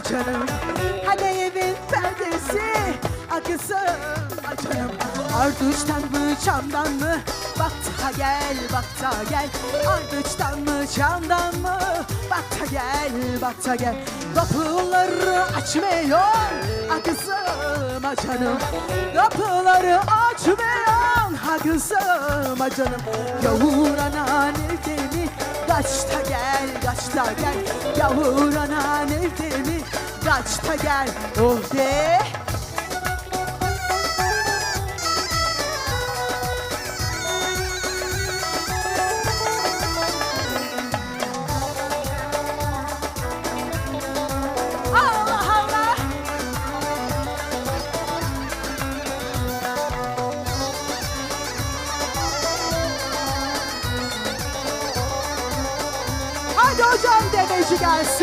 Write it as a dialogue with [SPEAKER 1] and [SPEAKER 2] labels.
[SPEAKER 1] canım. Hadi evin perdesi akılsın canım. Ardıçtan mı camdan mı? Bak da gel, bak da gel. Ardıçtan mı camdan mı? Bak da gel, bak da gel. Kapıları açmıyor kızım canım. Kapıları açmayan kızım canım. Yavur anan evde mi? Kaç da gel, kaç da gel. Yavur anan evde mi? Kaç da gel, oh de. Hadi hocam demeci gelsin.